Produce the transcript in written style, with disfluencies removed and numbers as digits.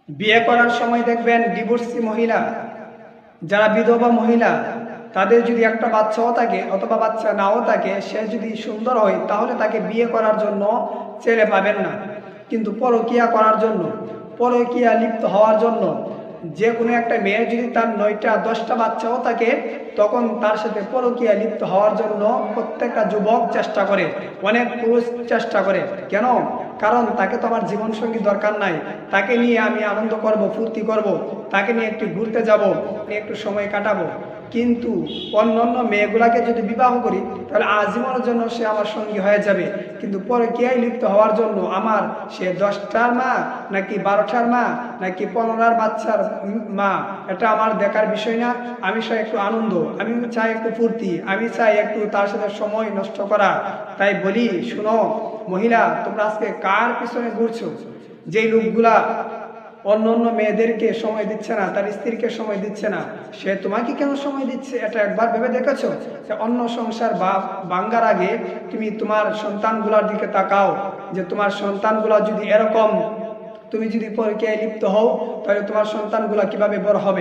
বিয়ে করার সময় দেখবেন ডিভোর্সি মহিলা, যারা বিধবা মহিলা, তাদের যদি একটা বাচ্চাও থাকে অথবা বাচ্চা নাও থাকে, সে যদি সুন্দর হয় তাহলে তাকে বিয়ে করার জন্য ছেলে পাবেন না। কিন্তু পরকীয়া করার জন্য, পরকীয়া লিপ্ত হওয়ার জন্য যে কোনো একটা মেয়ে যদি তার 9টা 10টা বাচ্চাও থাকে, তখন তার সাথে পরকীয়া লিপ্ত হওয়ার জন্য প্রত্যেকটা যুবক চেষ্টা করে, অনেক পুরুষ চেষ্টা করে। কেন? কারণ তাকে তো আমার জীবনসঙ্গী দরকার নাই, তাকে নিয়ে আমি আনন্দ করব, ফুর্তি করব, তাকে নিয়ে একটু ঘুরতে যাব, একটু সময় কাটাবো। কিন্তু অন্যান্য মেয়েগুলাকে যদি বিবাহ করি তাহলে আজীবনের জন্য সে আমার সঙ্গী হয়ে যাবে। কিন্তু পরকীয়ায় লিপ্ত হওয়ার জন্য আমার সে 10টার মা নাকি 12টার মা নাকি 15টার বাচ্চার মা, এটা আমার দেখার বিষয় না। আমি চাই একটু আনন্দ, আমি চাই একটু ফুর্তি, আমি চাই একটু তার সাথে সময় নষ্ট করা। তাই বলি, শুনো মহিলা, তোমরা আজকে কার পিছনে ঘুরছো? যেই লোকগুলা অন্য অন্য মেয়েদেরকে সময় দিচ্ছে না, তার স্ত্রীকে সময় দিচ্ছে না, সে তোমাকে কেন সময় দিচ্ছে? এটা একবার ভেবে দেখেছো যে অন্য সংসার ভাঙ্গার আগে তুমি তোমার সন্তানগুলার দিকে তাকাও, যে তোমার সন্তানগুলা যদি এরকম, তুমি যদি পরকীয়ায় লিপ্ত হও তাহলে তোমার সন্তানগুলা কিভাবে বড় হবে?